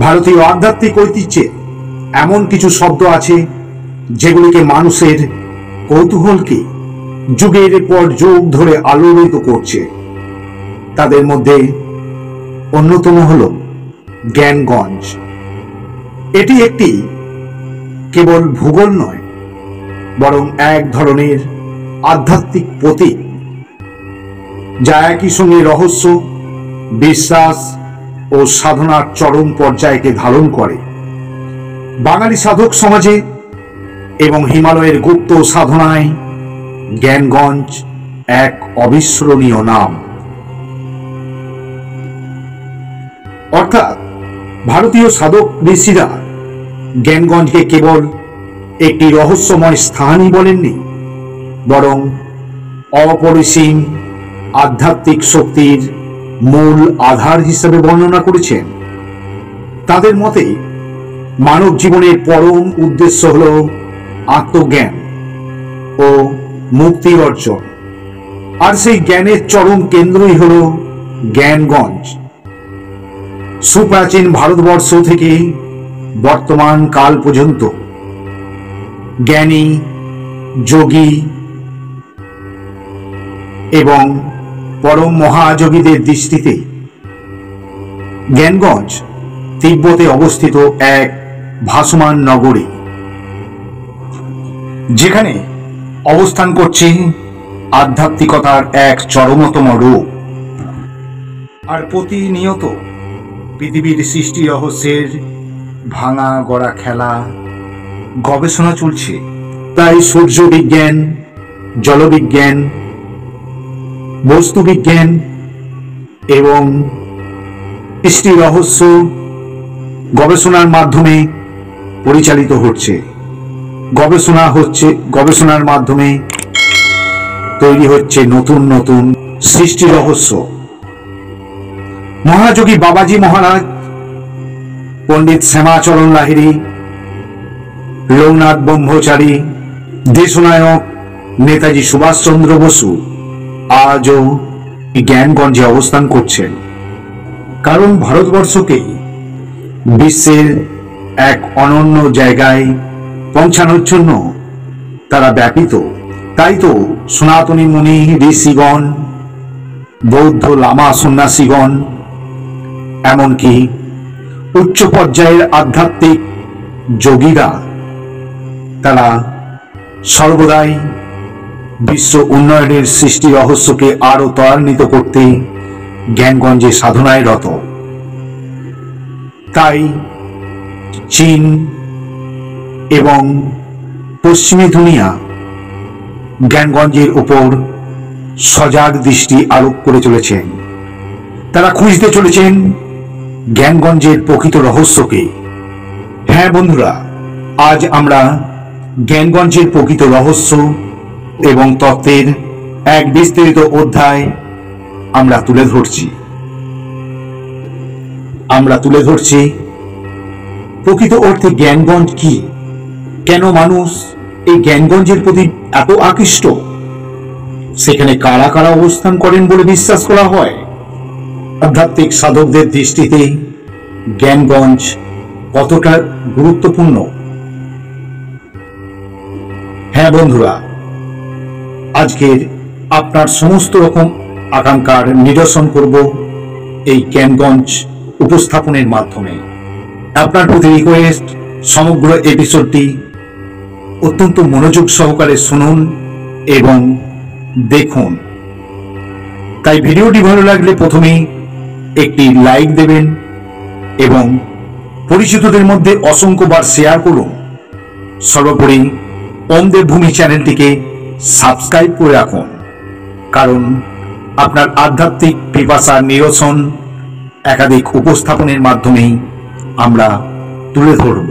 ভারতীয় আধ্যাত্মিক ঐতিহ্যে এমন কিছু শব্দ আছে যেগুলিকে মানুষের কৌতূহলকে যুগের পর যুগ ধরে আলোড়িত করছে। তাদের মধ্যে অন্যতম হল জ্ঞানগঞ্জ। এটি একটি কেবল ভূগোল নয়, বরং এক ধরনের আধ্যাত্মিক প্রতীক, যা একই সঙ্গে রহস্য, বিশ্বাস ও সাধনার চরম পর্যায়কে ধারণ করে। বাঙালি সাধক সমাজে এবং হিমালয়ের গুপ্ত সাধনায় জ্ঞানগঞ্জ এক অবিস্মরণীয় নাম। অর্থাৎ ভারতীয় সাধক ঋষিরা জ্ঞানগঞ্জকে কেবল একটি রহস্যময় স্থানই বলেননি, বরং অপরিসীম আধ্যাত্মিক শক্তির মূল আধার হিসেবে বর্ণনা করেছেন। তাদের মতে মানব জীবনের পরম উদ্দেশ্য হল আত্মজ্ঞান ও মুক্তির অর্জন, আর সেই জ্ঞানের চরম কেন্দ্রই হল জ্ঞানগঞ্জ। সুপ্রাচীন ভারতবর্ষ থেকে বর্তমান কাল পর্যন্ত জ্ঞানী, যোগী এবং পরম মহাযোগীদের দৃষ্টিতে জ্ঞানগঞ্জ তিব্বতে অবস্থিত এক ভাসমান নগরী, যেখানে অবস্থান করছে আধ্যাত্মিকতার এক চরমতম রূপ। আর প্রতিনিয়ত পৃথিবীর সৃষ্টি রহস্যের ভাঙা গড়া খেলা গবেষণা চলছে। তাই সূর্য বিজ্ঞান, জলবিজ্ঞান, বস্তুবিজ্ঞান এবং সৃষ্টি রহস্য গবেষণার মাধ্যমে পরিচালিত হচ্ছে। গবেষণার মাধ্যমে তৈরি হচ্ছে নতুন নতুন সৃষ্টি রহস্য। মহাযোগী বাবাজি মহারাজ, পণ্ডিত শ্যামাচরণ লাহিড়ী, লোকনাথ ব্রহ্মচারী, দেশনায়ক নেতাজি সুভাষচন্দ্র বসু আজও জ্ঞানগঞ্জে অবস্থান করছেন, কারণ ভারতবর্ষকে বিশ্বের এক অনন্য জায়গায় পৌঁছানোর জন্য তারা ব্যাপৃত। তাই তো সনাতনী মুনি ঋষিগণ, বৌদ্ধ লামা সন্ন্যাসীগণ, এমনকি উচ্চ পর্যায়ের আধ্যাত্মিক যোগীরা, তারা সর্বদাই বিশ্ব উন্নয়নের সৃষ্টি রহস্যকে আরো ত্বরান্বিত করতে জ্ঞানগঞ্জে সাধনায় রত। তাই চীন এবং পশ্চিমী দুনিয়া জ্ঞানগঞ্জের উপর সজাগ দৃষ্টি আরোপ করে চলেছেন। তারা খুঁজতে চলেছেন জ্ঞানগঞ্জের প্রকৃত রহস্যকে। হ্যাঁ বন্ধুরা, আজ আমরা জ্ঞানগঞ্জের প্রকৃত রহস্য এবং তত্ত্বের এক বিস্তারিত অধ্যায় আমরা তুলে ধরছি। প্রকৃত অর্থে জ্ঞানগঞ্জ কি, কেন মানুষ এই জ্ঞানগঞ্জের প্রতি এত আকৃষ্ট, সেখানে কারা কারা অবস্থান করেন বলে বিশ্বাস করা হয়, আধ্যাত্মিক সাধকদের দৃষ্টিতে জ্ঞানগঞ্জ কতটা গুরুত্বপূর্ণ। হ্যাঁ বন্ধুরা, আজকের আপনার সমস্ত রকম আকাঙ্ক্ষার নিরসন করব এই জ্ঞানগঞ্জ উপস্থাপনের মাধ্যমে। আপনার প্রতি রিকোয়েস্ট, সমগ্র এপিসোডটি অত্যন্ত মনোযোগ সহকারে শুনুন এবং দেখুন। তাই ভিডিওটি ভালো লাগলে প্রথমেই একটি লাইক দেবেন এবং পরিচিতদের মধ্যে অসংখ্যবার শেয়ার করুন। সর্বোপরি ওম দেবভূমি চ্যানেলটিকে সাবস্ক্রাইব করে রাখুন, কারণ আপনার আধ্যাত্মিক পিপাসার নিরসন একাধিক উপস্থাপনের মাধ্যমেই আমরা তুলে ধরব।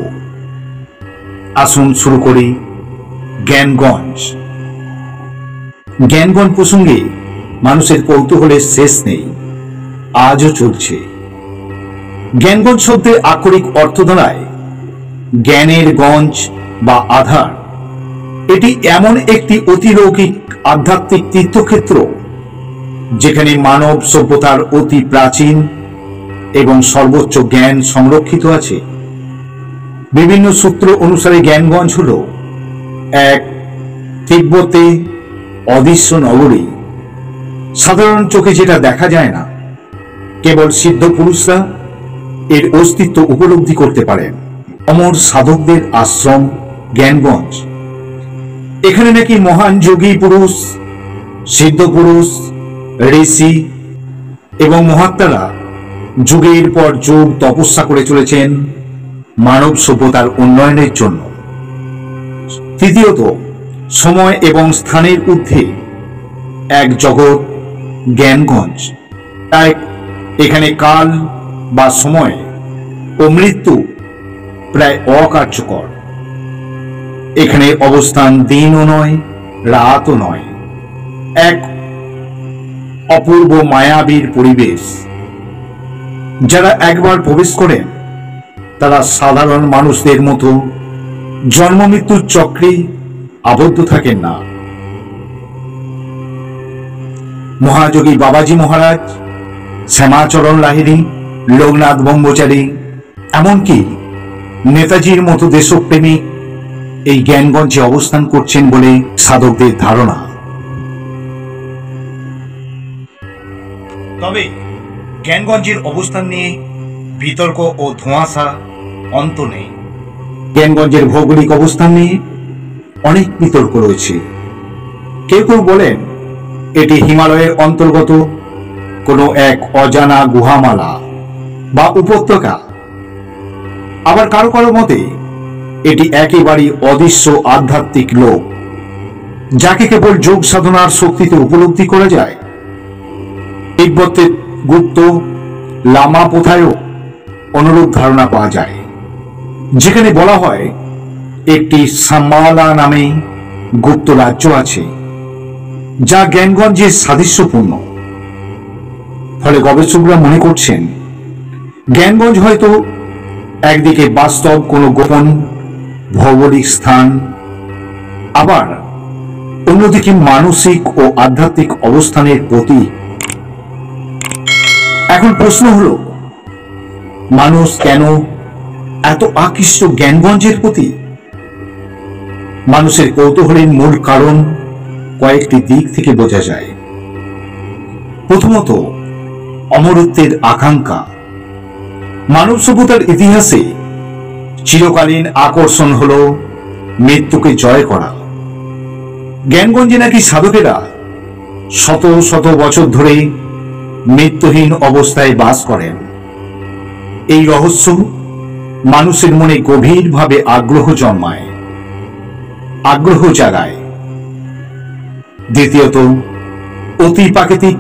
আসুন শুরু করি জ্ঞানগঞ্জ। জ্ঞানগঞ্জ প্রসঙ্গে মানুষের কৌতূহলের শেষ নেই, আজও চলছে। জ্ঞানগঞ্জ শব্দের আক্ষরিক অর্থ দাঁড়ায় জ্ঞানের গঞ্জ বা আধার। এটি এমন একটি অতিলৌকিক আধ্যাত্মিক তীর্থক্ষেত্র যেখানে মানব সভ্যতার অতি প্রাচীন এবং সর্বোচ্চ জ্ঞান সংরক্ষিত আছে। বিভিন্ন সূত্র অনুসারে জ্ঞানগঞ্জ হল এক তিব্বতে অদৃশ্য নগরী। সাধারণ চোখে যেটা দেখা যায় না, কেবল সিদ্ধ পুরুষরা এর অস্তিত্ব উপলব্ধি করতে পারেন। অমর সাধকদের আশ্রম জ্ঞানগঞ্জ। এখানে নাকি মহান যোগী পুরুষ, সিদ্ধ পুরুষ, ঋষি এবং মহাত্মারা যুগের পর যুগ তপস্যা করে চলেছেন মানব সভ্যতার উন্নয়নের জন্য। তৃতীয়ত, সময় এবং স্থানের ঊর্ধ্বে এক জগৎ জ্ঞানগঞ্জ। তাই এখানে কাল বা সময় ও মৃত্যু প্রায় অকার্যকর। এখানে অবস্থান দিনও নয়, রাতও নয়, এক অপূর্ব মায়াবীর পরিবেশ। যারা একবার প্রবেশ করেন তারা সাধারণ মানুষদের মতো জন্ম মৃত্যুর চক্রে আবদ্ধ থাকেন না। মহাযোগী বাবাজি মহারাজ, শ্যামাচরণ লাহিড়ী, লোকনাথ ব্রহ্মচারী, এমনকি নেতাজির মতো দেশপ্রেমিক এই জ্ঞানগঞ্জে অবস্থান করছেন বলে সাধকদের ধারণা। তবে জ্ঞানগঞ্জের অবস্থান নিয়ে বিতর্ক ও ধোঁয়াশা অন্ত নেই। জ্ঞানগঞ্জের ভৌগোলিক অবস্থান নিয়ে অনেক বিতর্ক রয়েছে। কেউ কেউ বলেন এটি হিমালয়ের অন্তর্গত কোনো এক অজানা গুহামালা বা উপত্যকা। আবার কারো কারো মতে এটি একেবারে অদৃশ্য আধ্যাত্মিক লোক, যাকে কেবল যোগ সাধনার শক্তিতে উপলব্ধি করা যায়। তিব্বতের গুপ্ত লামা প্রথায়ও অনুরূপ ধারণা পাওয়া যায়, যেখানে বলা হয় একটি সাম্বালা নামে গুপ্ত রাজ্য আছে, যা জ্ঞানগঞ্জের সাদৃশ্যপূর্ণ। ফলে গবেষকরা মনে করছেন জ্ঞানগঞ্জ হয়তো একদিকে বাস্তব কোনো গোপন ভৌগোলিক স্থান, আবার অন্যদিকে মানসিক ও আধ্যাত্মিক অবস্থানের প্রতীক। এখন প্রশ্ন হল, মানুষ কেন এত আকৃষ্ট জ্ঞানগঞ্জের প্রতি? মানুষের কৌতূহলের মূল কারণ কয়েকটি দিক থেকে বোঝা যায়। প্রথমত, অমরত্বের আকাঙ্ক্ষা। মানব সভ্যতার ইতিহাসে চিরকালীন আকর্ষণ হল মৃত্যুকে জয় করা। জ্ঞানগঞ্জে নাকি সাধকেরা শত শত বছর ধরে মৃত্যুহীন অবস্থায় বাস করেন। এই রহস্য মানুষের মনে গভীরভাবে আগ্রহ জাগায়। দ্বিতীয়ত, অতিপ্রাকৃতিক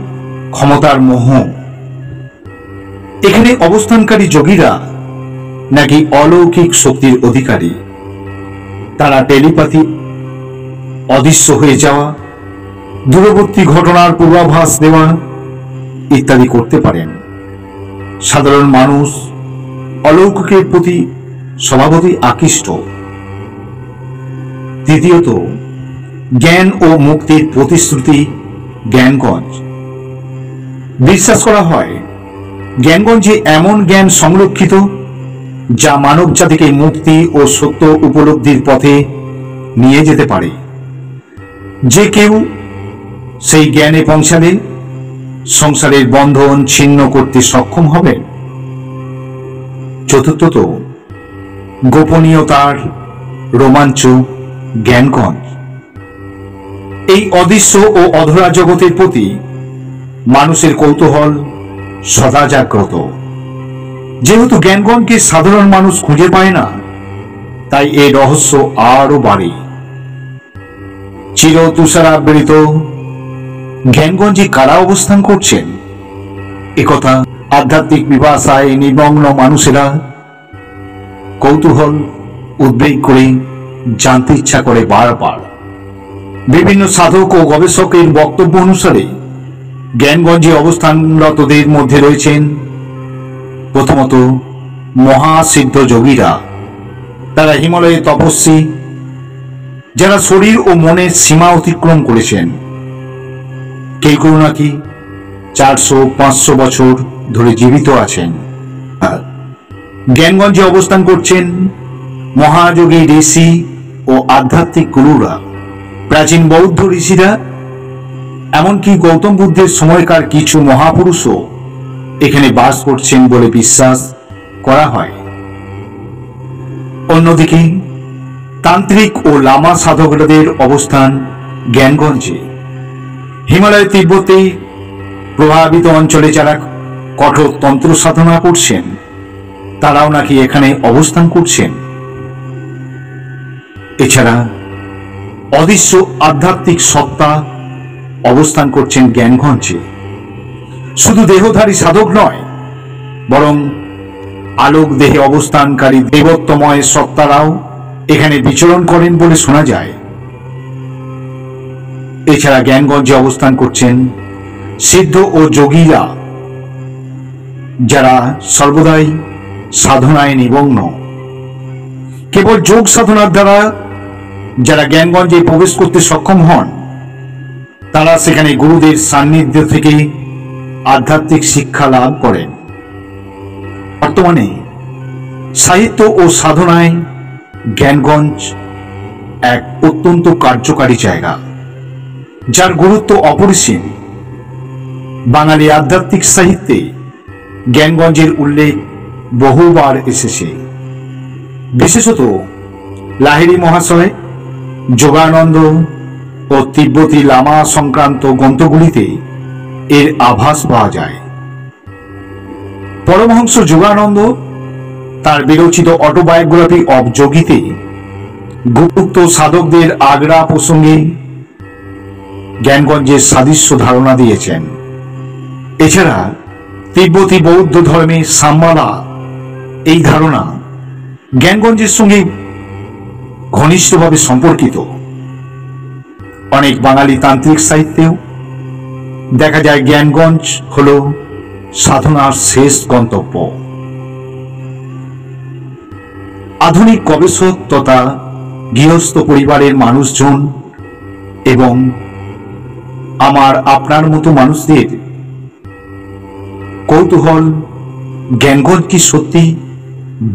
ক্ষমতার মোহ। এখানে অবস্থানকারী যোগীরা নাকি অলৌকিক শক্তির অধিকারী। তারা টেলিপ্যাথি, অদৃশ্য হয়ে যাওয়া, দূরবর্তী ঘটনার পূর্বাভাস দেওয়া ইত্যাদি করতে পারেন। সাধারণ মানুষ অলৌকিকের প্রতি স্বভাবতই আকৃষ্ট। তৃতীয়ত, জ্ঞান ও মুক্তির প্রতিশ্রুতি জ্ঞানগঞ্জ। বিশ্বাস করা হয় জ্ঞানগঞ্জে এমন জ্ঞান সংরক্ষিত যা মানব জাতিকে মুক্তি ও সত্য উপলব্ধির পথে নিয়ে যেতে পারে। যে কেউ সেই জ্ঞানে পৌঁছালে সংসারের বন্ধন ছিন্ন করতে সক্ষম হবেন। চতুর্থত, গোপনীয়তার রোমাঞ্চ জ্ঞানগঞ্জ। এই অদৃশ্য ও অধরা জগতের প্রতি মানুষের কৌতূহল সদা জাগ্রত। যেহেতু জ্ঞানগঞ্জকে সাধারণ মানুষ খুঁজে পায় না, তাই এই রহস্য আরো বাড়ে। চির তুষারাবৃত জ্ঞানগঞ্জে কারা অবস্থান করছেন, একথা আধ্যাত্মিক পিপাসায় নিমগ্ন মানুষেরা কৌতূহল উদ্বেগ করে জানতে ইচ্ছা করে বারবার। বিভিন্ন সাধক ও গবেষকের বক্তব্য অনুসারে জ্ঞানগঞ্জে অবস্থানরতদের মধ্যে রয়েছেন প্রথমত মহাসিদ্ধ যোগীরা। তারা হিমালয়ে তপস্বী, যারা শরীর ও মনের সীমা অতিক্রম করেছেন। কেউ কেউ নাকি 400-500 বছর ধরে জীবিত আছেন। জ্ঞানগঞ্জে অবস্থান করছেন মহাযোগী ঋষি ও আধ্যাত্মিক গুরুরা। প্রাচীন বৌদ্ধ ঋষিরা, এমনকি গৌতম বুদ্ধের সময়কার কিছু মহাপুরুষও এখানে বাস করছেন বলে বিশ্বাস করা হয়। অন্যদিকে তান্ত্রিক ও লামা সাধকদের অবস্থান জ্ঞানগঞ্জে। হিমালয় তিব্বতে প্রভাবিত অঞ্চলে যারা কঠোর তন্ত্র সাধনা করছেন তারাও নাকি এখানে অবস্থান করছেন। এছাড়া অদৃশ্য আধ্যাত্মিক সত্তা অবস্থান করছেন জ্ঞানগঞ্জে। শুধু দেহধারী সাধক নয়, বরং আলোক দেহে অবস্থানকারী দেবত্বময় সত্তারাও এখানে বিচরণ করেন বলে শোনা যায়। এছাড়া জ্ঞানগঞ্জে অবস্থান করছেন সিদ্ধ ও যোগীরা, যারা সর্বদাই সাধনায় নিমগ্ন। কেবল যোগ সাধনার দ্বারা যারা জ্ঞানগঞ্জে প্রবেশ করতে সক্ষম হন, তারা সেখানে গুরুদের সান্নিধ্য থেকে আধ্যাত্মিক শিক্ষা লাভ করেন। বর্তমানে সাহিত্য ও সাধনায় জ্ঞানগঞ্জ এক অত্যন্ত কার্যকারী জায়গা, যার গুরুত্ব অপরিসীম। বাঙালি আধ্যাত্মিক সাহিত্যে জ্ঞানগঞ্জের উল্লেখ বহুবার এসেছে। বিশেষত লাহিড়ী মহাশয়, যোগানন্দ ও তিব্বতী লামা সংক্রান্ত গ্রন্থগুলিতে এর আভাস পাওয়া যায়। পরমহংস যোগানন্দ তার বিরচিত অটোবায়োগ্রাফি অব যোগীতে গুপ্ত সাধকদের আগ্রা প্রসঙ্গে জ্ঞানগঞ্জের সাদৃশ্য ধারণা দিয়েছেন। এছাড়া তিব্বতী বৌদ্ধ ধর্মে সাম্মালা এই ধারণা জ্ঞানগঞ্জের সঙ্গে ঘনিষ্ঠভাবে সম্পর্কিত। অনেক বাঙালি তান্ত্রিক সাহিত্যেও দেখা যায় জ্ঞানগঞ্জ হল সাধনার শেষ গন্তব্য। আধুনিক গবেষক তথা গৃহস্থ পরিবারের মানুষজন এবং আমার আপনার মতো মানুষদের কৌতূহল, জ্ঞানগঞ্জ কি সত্যি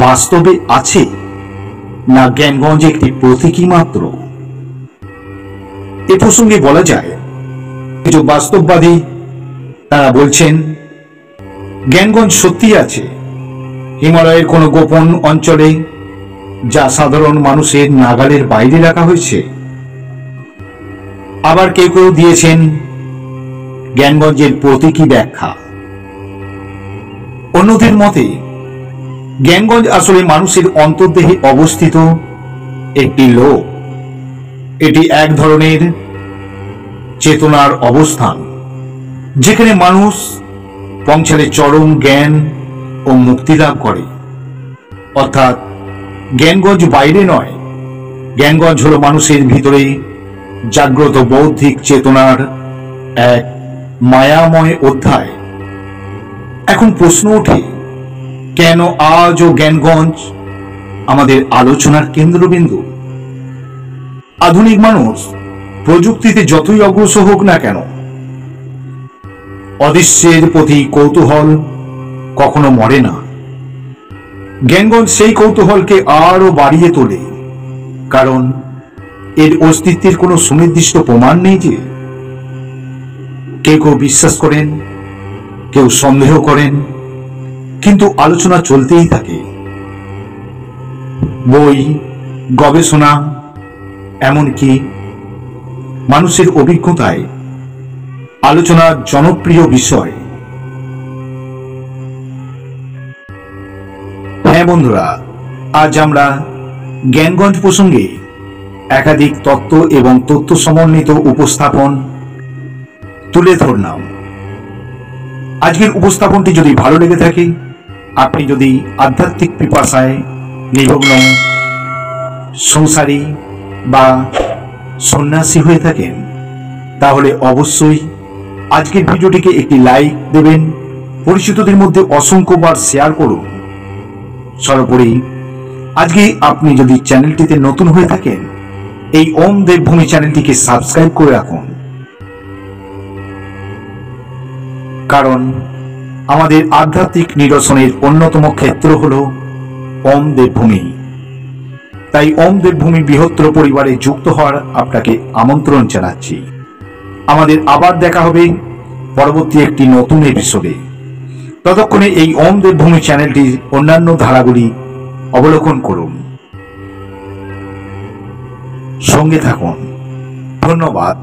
বাস্তবে আছে, না জ্ঞানগঞ্জ একটি প্রতীকী মাত্র? এ প্রসঙ্গে বলা যায়, কিছু বাস্তববাদী তারা বলছেন জ্ঞানগঞ্জ সত্যি আছে হিমালয়ের কোনো গোপন অঞ্চলে, যা সাধারণ মানুষের নাগালের বাইরে রাখা হয়েছে। আবার কেউ কেউ দিয়েছেন জ্ঞানগঞ্জের প্রতীকী ব্যাখ্যা। অন্যদের মতে জ্ঞানগঞ্জ আসলে মানুষের অন্তর্দেহে অবস্থিত একটি লোক। এটি এক ধরনের চেতনার অবস্থান, যেখানে মানুষ পৌঁছালে চরম জ্ঞান ও মুক্তি লাভ করে। অর্থাৎ জ্ঞানগঞ্জ বাইরে নয়, জ্ঞানগঞ্জ হল মানুষের ভিতরে জাগ্রত বৌদ্ধিক চেতনার এক মায়াময় অধ্যায়। এখন প্রশ্ন ওঠে, কেন আজও জ্ঞানগঞ্জ আমাদের আলোচনার কেন্দ্রবিন্দু? আধুনিক মানুষ প্রযুক্তিতে যতই অগ্রসর হোক না কেন, অদৃশ্যের প্রতি কৌতূহল কখনো মরে না। জ্ঞানগঞ্জ সেই কৌতূহলকে আরো বাড়িয়ে তোলে, কারণ এর অস্তিত্বের কোনো সুনির্দিষ্ট প্রমাণ নেই। যে কেউ কেউ বিশ্বাস করেন, কেউ সন্দেহ করেন, কিন্তু আলোচনা চলতেই থাকে। বই, গবেষণা, এমনকি মানুষের অভিজ্ঞতায় আলোচনার জনপ্রিয় বিষয়। হ্যাঁ বন্ধুরা, আজ আমরা জ্ঞানগঞ্জ প্রসঙ্গে একাধিক তত্ত্ব এবং তথ্য সমন্বিত উপস্থাপন তুলে ধরলাম। আজকের উপস্থাপনটি যদি ভালো লেগে থাকে, আপনি যদি আধ্যাত্মিক পিপাসায় নিমগ্ন সংসারী বা সন্ন্যাসী হয়ে থাকেন, তাহলে অবশ্যই আজকের ভিডিওটিকে একটি লাইক দেবেন, পরিচিতদের মধ্যে অসংখ্যবার শেয়ার করুন। সর্বোপরি আজকে আপনি যদি চ্যানেলটিতে নতুন হয়ে থাকেন, এই ওম দেবভূমি চ্যানেলটিকে সাবস্ক্রাইব করে রাখুন, কারণ আমাদের আধ্যাত্মিক নিরসনের অন্যতম ক্ষেত্র হল ওম দেবভূমি। তাই ওম দেবভূমি বৃহত্তর পরিবারে যুক্ত হওয়ার আপনাকে আমন্ত্রণ জানাচ্ছি। আমাদের আবার দেখা হবে পরবর্তী একটি নতুন এপিসোডে। ততক্ষণে এই ওম দেবভূমি চ্যানেলটির অন্যান্য ধারাগুলি অবলোকন করুন, সঙ্গে থাকুন। ধন্যবাদ।